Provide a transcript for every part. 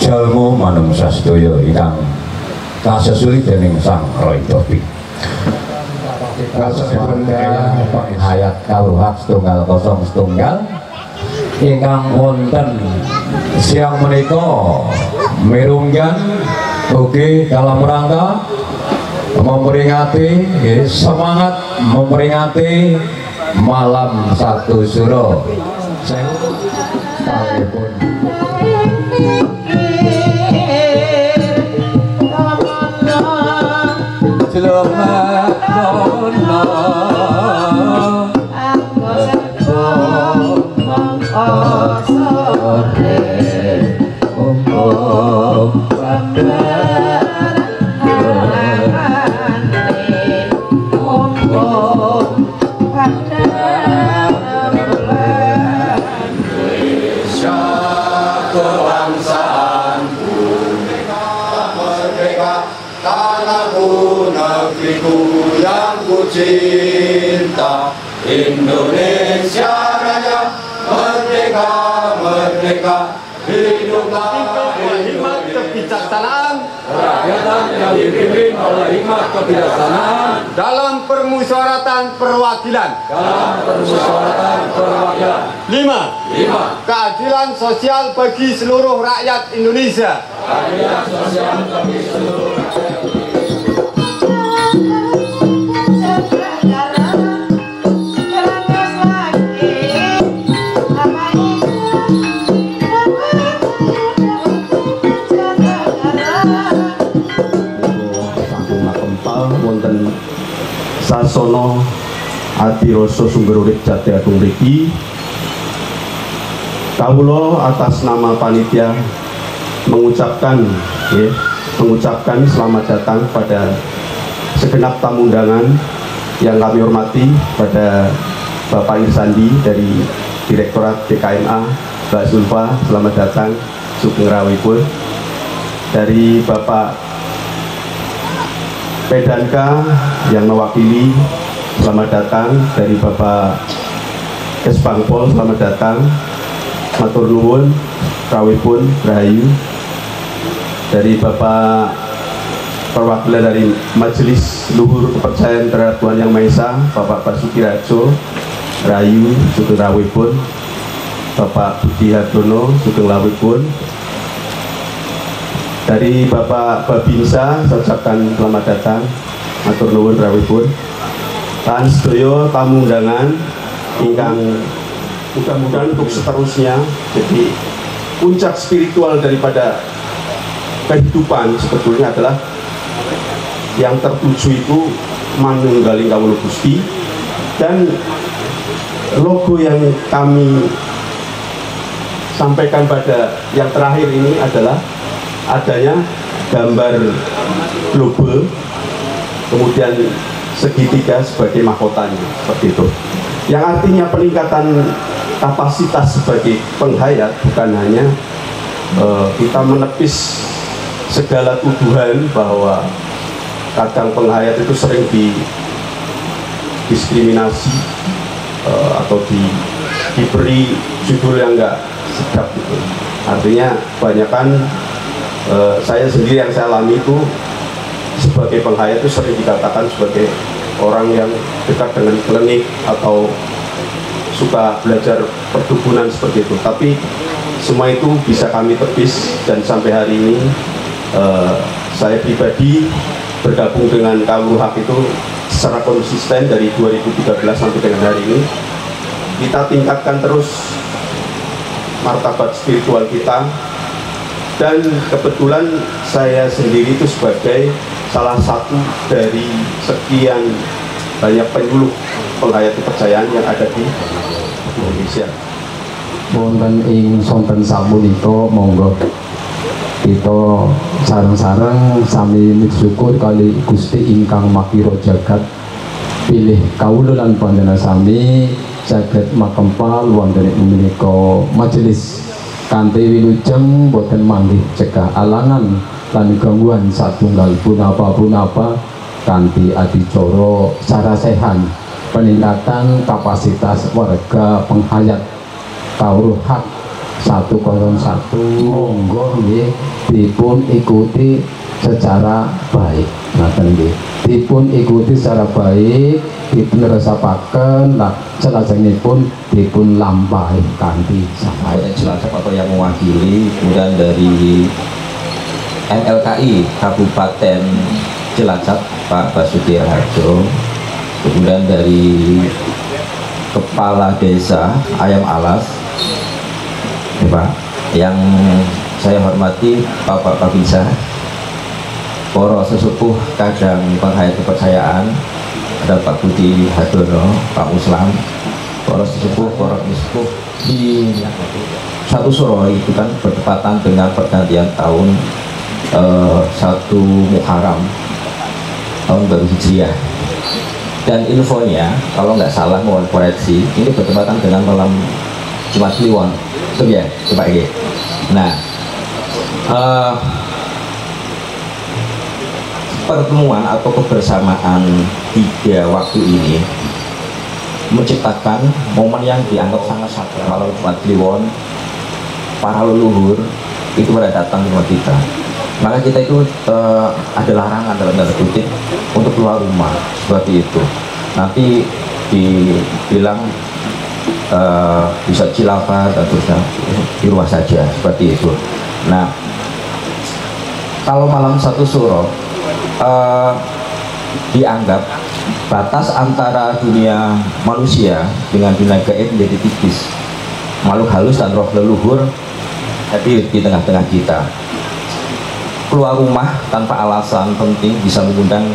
Jalmo manungsa sedaya ingkang kasesuli dening Sang Roytopi. Kasunipun hayat kawruhat setunggal kosong setunggal ingkang wonten siang menika mirunggan ugi dalam rangka memperingati semangat memperingati malam satu suro. Cinta Indonesia Raya merdeka merdeka hiduplah hikmat kebijaksanaan rakyat yang dipimpin oleh hikmat kebijaksanaan dalam permusyawaratan perwakilan 5. Keadilan sosial bagi seluruh rakyat Indonesia. Keadilan sosial bagi seluruh rakyat Indonesia. Sasono Adiroso Sumberurip Jati Agung Riki kawula atas nama panitia mengucapkan selamat datang pada segenap tamu undangan yang kami hormati, pada Bapak Irsandi dari Direktorat DKMA, Mbak Zulfa selamat datang sugeng rawuhipun, dari Bapak Pedanka yang mewakili selamat datang, dari Bapak Kesbangpol selamat datang, matur nuwun rawuhipun rahayu, dari Bapak perwakilan dari Majelis Luhur Kepercayaan Terhadap Tuhan Yang Maha Esa Bapak Basuki Rajo rahayu sugeng rawuhipun, Bapak Budi Hardono sugeng rawuhipun, dari Bapak Babinsa saya ucapkan selamat datang, matur nuwun rawuhipun, lan sedaya tamu undangan ingkang mudah-mudahan untuk seterusnya. Jadi puncak spiritual daripada kehidupan sebetulnya adalah yang tertuju itu manunggaling kawula Gusti, dan logo yang kami sampaikan pada yang terakhir ini adalah adanya gambar globe kemudian segitiga sebagai mahkotanya, seperti itu, yang artinya peningkatan kapasitas sebagai penghayat. Bukan hanya kita menepis segala tuduhan bahwa kadang penghayat itu sering didiskriminasi atau diberi judul yang enggak sedap gitu. Artinya kebanyakan saya sendiri yang saya alami itu sebagai penghayat itu sering dikatakan sebagai orang yang dekat dengan klinik atau suka belajar perdukunan seperti itu. Tapi semua itu bisa kami tepis, dan sampai hari ini saya pribadi bergabung dengan Kawruh Hak itu secara konsisten dari 2013 sampai dengan hari ini. Kita tingkatkan terus martabat spiritual kita, dan kebetulan saya sendiri itu sebagai salah satu dari sekian banyak penyuluh penghayat kepercayaan yang ada di Indonesia. Wonten ing sonten sapunika monggo kita sareng-sareng sami mitsyukur kali Gusti ingkang makira jagat pilih kawula lan panjenengan sami saged makempal wonten ing menika majelis kanthi wilujeng boten manggih cegah alangan lan gangguan satunggal punapa-punapa kanthi adicara sarasehan peningkatan kapasitas warga penghayat Kawruh Hak 101. Monggo nggih dipun ikuti secara baik. Ngaten nggih. Dipun ikuti secara baik, dipun resapaken, salajengipun dipun lampahi kanthi sae. Cilacap atau yang mewakili, kemudian dari NLKI Kabupaten Cilacap Pak Basuki Harjo, kemudian dari Kepala Desa Ayam Alas, ya Pak, yang saya hormati Bapak Babinsa, para sesepuh kadang penghayat kepercayaan, ada Pak Budi Hadono, Pak Uslam, para sesepuh, para sesepuh di Satu Suro itu kan bertepatan dengan pergantian tahun 1 Muharram tahun baru Hijriah. Dan infonya kalau nggak salah mohon koreksi, ini bertepatan dengan malam Jumat Kliwon, itu ya coba ini. Nah, pertemuan atau kebersamaan 3 waktu ini menciptakan momen yang dianggap sangat sakral. Malam Jumat Kliwon, para leluhur itu pada datang ke rumah kita. Maka kita itu ada larangan dalam tanda kutip untuk keluar rumah seperti itu. Nanti dibilang bisa cilaka dan terusnya di rumah saja seperti itu. Nah, kalau malam 1 Suro dianggap batas antara dunia manusia dengan dunia gaib menjadi tipis. Makhluk halus dan roh leluhur hadir di tengah-tengah kita. Keluar rumah tanpa alasan penting bisa mengundang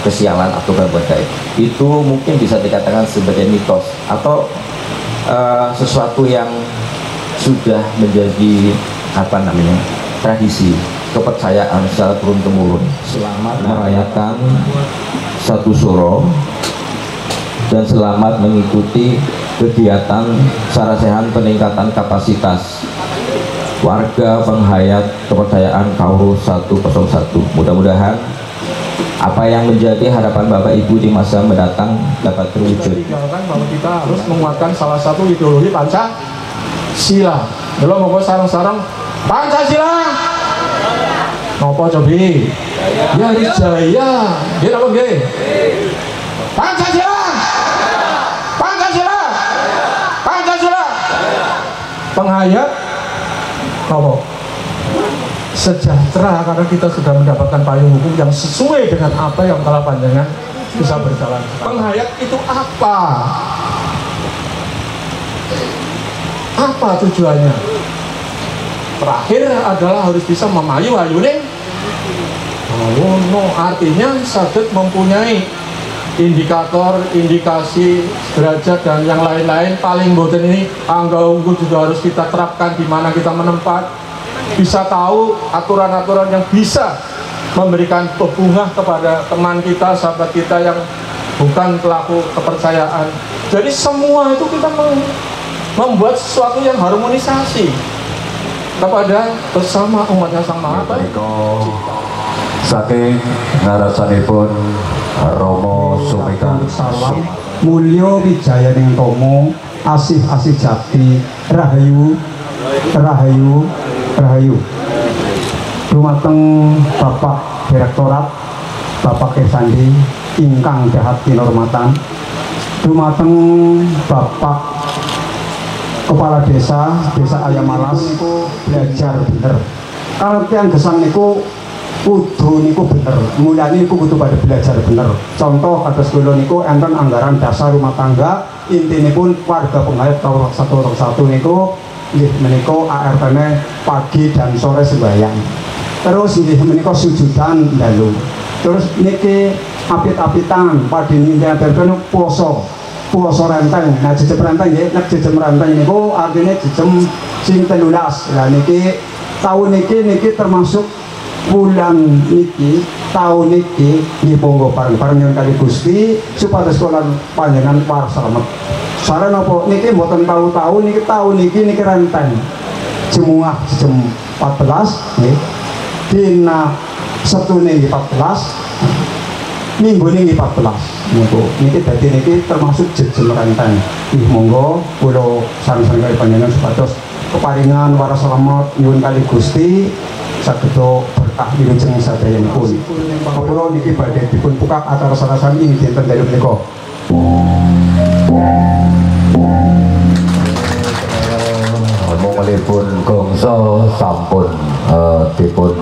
kesialan atau gangguan gaib. Itu mungkin bisa dikatakan sebagai mitos atau sesuatu yang sudah menjadi tradisi, kepercayaan secara turun-temurun. Selamat merayakan 1 Suro dan selamat mengikuti kegiatan sarasehan peningkatan kapasitas warga penghayat kepercayaan Kawruh 101. Mudah-mudahan apa yang menjadi harapan Bapak Ibu di masa mendatang dapat terwujud. Tinggalkan bahwa kita harus menguatkan salah satu ideologi Pancasila. Belum mau sarang-sarang Pancasila. Nopo cobi? Ya Jaya. Dia apa nggih? Pancasila. Pancasila. Pancasila. Penghayat nopo? Sejahtera, karena kita sudah mendapatkan payung hukum yang sesuai dengan apa yang telah panjangan bisa berjalan. Penghayat itu apa? Apa tujuannya? Terakhir adalah harus bisa memayu-ayune. Oh no, artinya saged mempunyai indikator, indikasi, derajat dan yang lain-lain. Paling boten ini angga unggul juga harus kita terapkan di mana kita menempat. Bisa tahu aturan-aturan yang bisa memberikan bebungah kepada teman kita, sahabat kita yang bukan pelaku kepercayaan. Jadi semua itu kita membuat sesuatu yang harmonisasi kepada bersama umatnya Sang Maha Pencipta. Saking ngarasanipun Romo Sumikan Salam mulya wijayaning tomo asih-asih jati rahayu rahayu rahayu dumateng Bapak Direktorat Bapak Kesandi ingkang dahat kinurmatan, dumateng Bapak Kepala Desa Ayamalas belajar bener. Kalau yang gesang niku kudu niku bener, mulane niku kudu pada belajar bener. Contoh kados kula niku enten anggaran dasar rumah tangga, intinipun warga pengayat Kawruh 101 niku nggih menika ART-ne pagi dan sore sembahyang. Terus nggih menika sujudan dalu. Terus niki apit-apitan padi ninten puasa renteng. Nah jejem renteng nggih, nek jejem renteng niku artine jejem sing 13. Lah niki tahun niki termasuk bulan niki tahun niki nggih monggo bareng-bareng nyuwun kali Gusti supados kula panjenengan waras slamet. Sareng napa niki mboten tahu-tahu niki tahun niki renteng. Jemuah jam 14 nggih. Dina Setune nggih 14. Minggu ini 14 niki dadi niki termasuk jejem renteng. Nggih monggo kula sareng-sareng kali panjenengan supados keparingan waras slamet nyuwun kali Gusti sageda berkah wilujeng sadayanipun. Kula niki badhe dipun buka acara sarasani ing dinten dalu menika. Momonipun gongso sampun dipun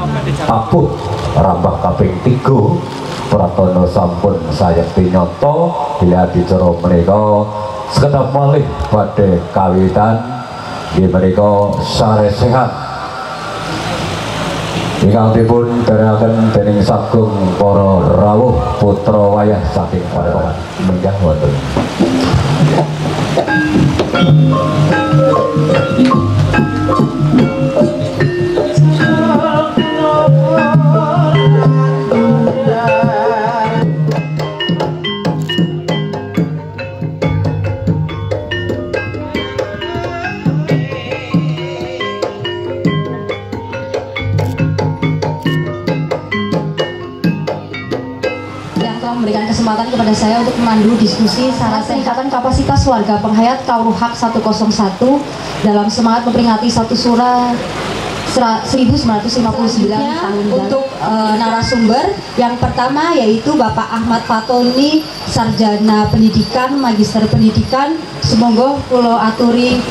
apuk rambah kaping 3. Pratono sampun sayekti nyoto bila dicara menika sekedap malih badhe kawitan nggih menika sare sehat ingkang dipun derekaken dening Sagung para rawuh putra wayah saking Padepokan menggah wonten. Memberikan kesempatan kepada saya untuk memandu diskusi sarana peningkatan kapasitas warga penghayat Kawruh Hak 101 dalam semangat memperingati satu Sura 1959 tahun untuk narasumber yang pertama yaitu Bapak Ahmad Fatoni, Sarjana Pendidikan, Magister Pendidikan. Semoga kula aturi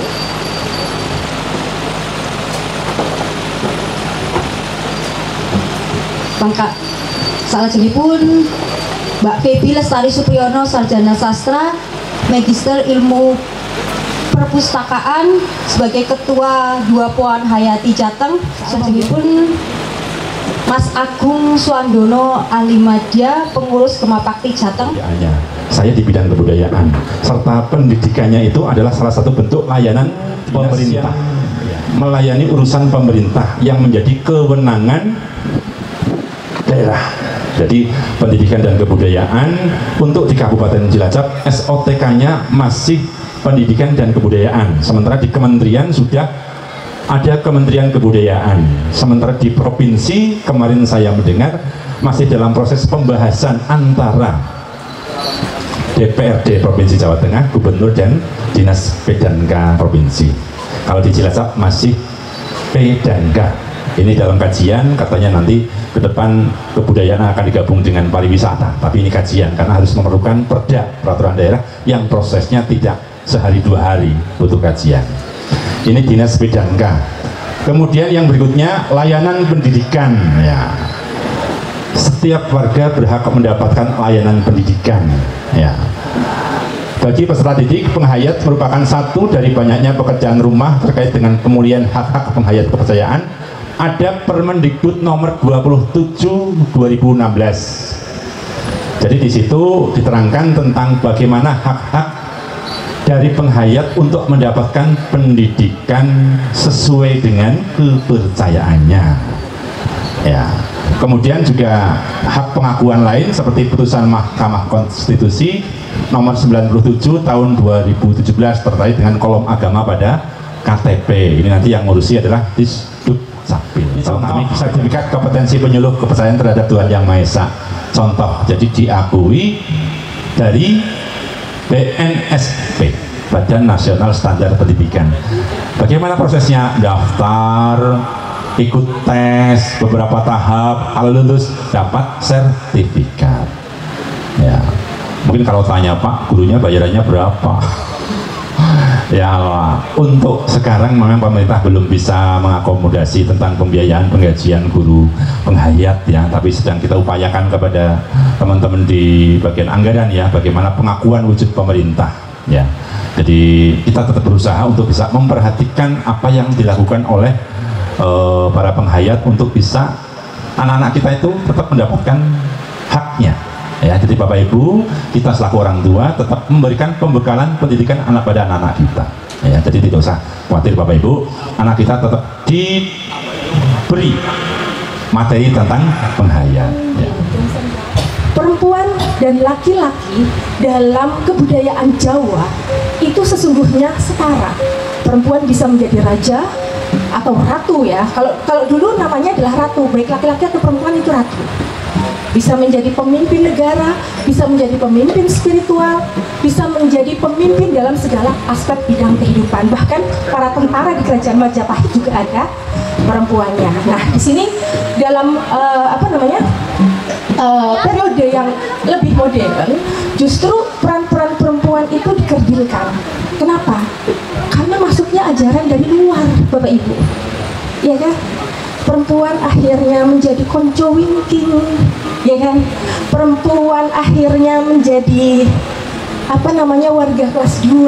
pangkat salajengipun Mbak Febi Lestari Supriyono, Sarjana Sastra, Magister Ilmu Perpustakaan sebagai Ketua Dua Puan Hayati Jateng. Selanjutnya Mas Agung Suandono Alimadya, Pengurus Gemapakti Jateng. Saya di bidang kebudayaan serta pendidikannya itu adalah salah satu bentuk layanan pemerintah, melayani urusan pemerintah yang menjadi kewenangan daerah. Jadi pendidikan dan kebudayaan untuk di Kabupaten Cilacap SOTK-nya masih pendidikan dan kebudayaan, sementara di kementerian sudah ada Kementerian Kebudayaan, sementara di provinsi kemarin saya mendengar masih dalam proses pembahasan antara DPRD Provinsi Jawa Tengah, Gubernur dan Dinas P&K Provinsi. Kalau di Cilacap masih P&K. Ini dalam kajian, katanya nanti ke depan kebudayaan akan digabung dengan pariwisata, tapi ini kajian karena harus memerlukan perda peraturan daerah yang prosesnya tidak sehari dua hari, butuh kajian. Ini Dinas P&K. Kemudian yang berikutnya layanan pendidikan, ya. Setiap warga berhak mendapatkan layanan pendidikan, ya. Bagi peserta didik, penghayat merupakan satu dari banyaknya pekerjaan rumah terkait dengan pemulihan hak-hak penghayat kepercayaan. Ada Permendikbud nomor 27 2016. Jadi di situ diterangkan tentang bagaimana hak-hak dari penghayat untuk mendapatkan pendidikan sesuai dengan kepercayaannya. Ya. Kemudian juga hak pengakuan lain seperti putusan Mahkamah Konstitusi nomor 97 tahun 2017 terkait dengan kolom agama pada KTP. Ini nanti yang ngurusi adalah Disdukcapil. Contoh sertifikat kompetensi penyuluh kepercayaan terhadap Tuhan Yang Maha Esa. Contoh, jadi diakui dari BNSP, Badan Nasional Standar Pendidikan. Bagaimana prosesnya? Daftar, ikut tes beberapa tahap, kalau lulus dapat sertifikat. Ya, mungkin kalau tanya Pak, gurunya bayarannya berapa? Ya Allah, untuk sekarang memang pemerintah belum bisa mengakomodasi tentang pembiayaan penggajian guru penghayat ya, tapi sedang kita upayakan kepada teman-teman di bagian anggaran ya, bagaimana pengakuan wujud pemerintah ya. Jadi kita tetap berusaha untuk bisa memperhatikan apa yang dilakukan oleh para penghayat untuk bisa anak-anak kita itu tetap mendapatkan haknya. Ya, jadi Bapak Ibu, kita selaku orang tua tetap memberikan pembekalan pendidikan anak pada anak-anak kita. Ya, jadi tidak usah khawatir Bapak Ibu, anak kita tetap diberi materi tentang penghayat. Ya. Perempuan dan laki-laki dalam kebudayaan Jawa itu sesungguhnya setara. Perempuan bisa menjadi raja atau ratu ya. Kalau dulu namanya adalah ratu, baik laki-laki atau perempuan itu ratu. Bisa menjadi pemimpin negara, bisa menjadi pemimpin spiritual, bisa menjadi pemimpin dalam segala aspek bidang kehidupan. Bahkan para tentara di Kerajaan Majapahit juga ada perempuannya. Nah, di sini dalam periode yang lebih modern, justru peran-peran perempuan itu dikerdilkan. Kenapa? Karena masuknya ajaran dari luar, Bapak Ibu. Ya kan? Perempuan akhirnya menjadi konco wingking, ya kan? Perempuan akhirnya menjadi warga kelas 2,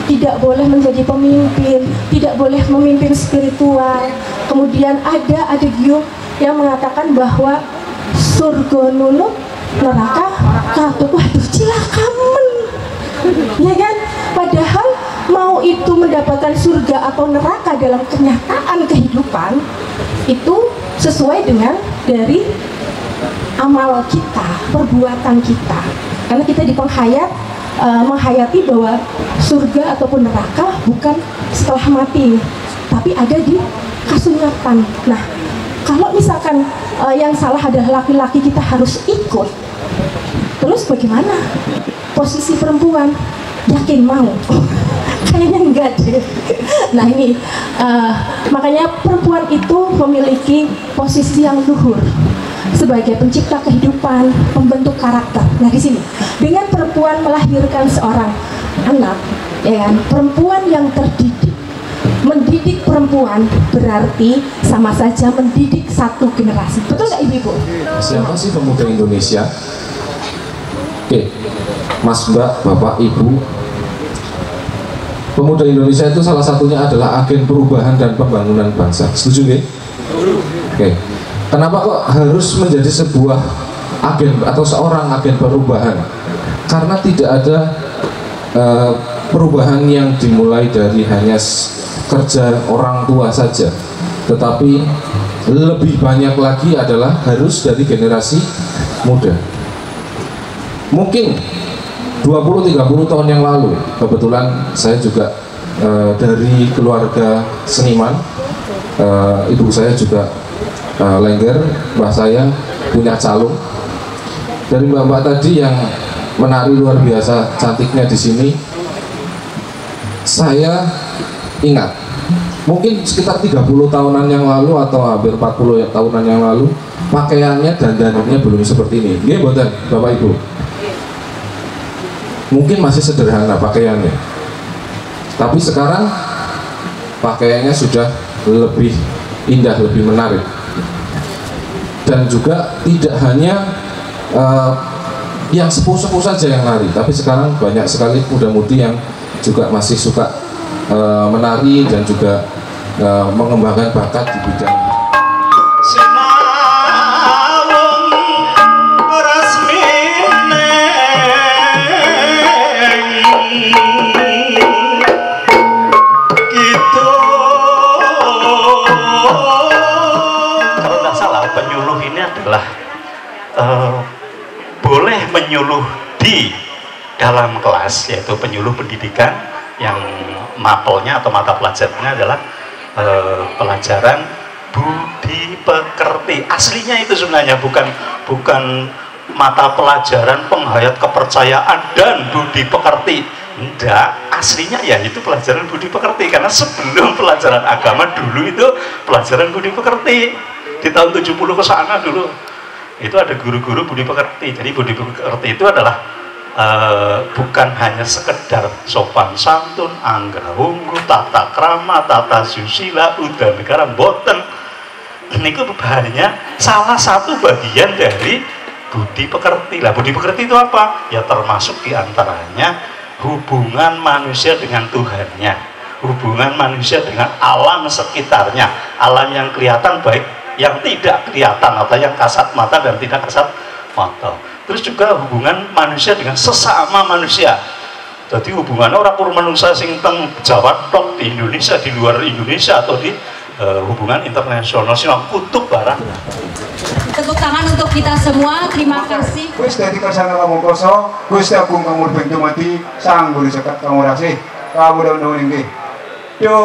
tidak boleh menjadi pemimpin, tidak boleh memimpin spiritual. Kemudian ada Gium yang mengatakan bahwa surga nunuk, neraka katut. Waduh, cilakamen, ya kan? Padahal mau itu mendapatkan surga atau neraka dalam kenyataan kehidupan itu sesuai dengan dari amal kita, perbuatan kita. Karena kita di penghayat menghayati bahwa surga ataupun neraka bukan setelah mati, tapi ada di kasunyatan. Nah, kalau misalkan yang salah adalah laki-laki, kita harus ikut. Terus bagaimana posisi perempuan? Yakin mau? Kayaknya enggak deh. Nah ini makanya perempuan itu memiliki posisi yang luhur sebagai pencipta kehidupan, pembentuk karakter. Nah di sini dengan perempuan melahirkan seorang anak, ya kan? Perempuan yang terdidik, mendidik perempuan berarti sama saja mendidik satu generasi. Betul nggak Ibu? Siapa sih pemuda Indonesia? Oke, Mas, Mbak, Bapak, Ibu. Pemuda Indonesia itu salah satunya adalah agen perubahan dan pembangunan bangsa. Setuju nggih? Oke. Kenapa kok harus menjadi sebuah agen atau seorang agen perubahan? Karena tidak ada perubahan yang dimulai dari hanya kerja orang tua saja, tetapi lebih banyak lagi adalah harus dari generasi muda. Mungkin 20-30 tahun yang lalu, kebetulan saya juga dari keluarga seniman, ibu saya juga lengger, mbah saya punya calung. Dari mbak-mbak tadi yang menari luar biasa cantiknya di sini, saya ingat mungkin sekitar 30 tahunan yang lalu atau hampir 40 tahunan yang lalu, pakaiannya dan dandanannya belum seperti ini. Nggih mboten, Bapak Ibu? Mungkin masih sederhana pakaiannya, tapi sekarang pakaiannya sudah lebih indah, lebih menarik, dan juga tidak hanya yang sepuh-sepuh saja yang nari, tapi sekarang banyak sekali muda-mudi yang juga masih suka menari dan juga mengembangkan bakat di bidang penyuluh ini adalah boleh menyuluh di dalam kelas, yaitu penyuluh pendidikan yang mapelnya atau mata pelajarannya adalah pelajaran budi pekerti. Aslinya itu sebenarnya bukan mata pelajaran penghayat kepercayaan dan budi pekerti. Enggak, aslinya ya itu pelajaran budi pekerti, karena sebelum pelajaran agama dulu itu pelajaran budi pekerti. Di tahun 70 ke sana dulu itu ada guru-guru budi pekerti. Jadi budi pekerti itu adalah bukan hanya sekedar sopan santun, anggrahunggu, tata krama, tata susila, udan negara, boten. Ini hanya salah satu bagian dari budi pekerti. Lah budi pekerti itu apa? Ya termasuk diantaranya hubungan manusia dengan Tuhannya, hubungan manusia dengan alam sekitarnya, alam yang kelihatan baik, yang tidak kelihatan, atau yang kasat mata dan tidak kasat mata. Terus juga hubungan manusia dengan sesama manusia. Jadi hubungan orang pur manusia sing teng Jawa tok, di Indonesia, di luar Indonesia, atau di hubungan internasional sing kutub barang. Tepuk tangan untuk kita semua. Terima kasih. Wis dadi kersane lamun koso, Gusti Agung Kamur Bento Mati sang guru sekat pangurasi. Kamu daun inggih. Yo.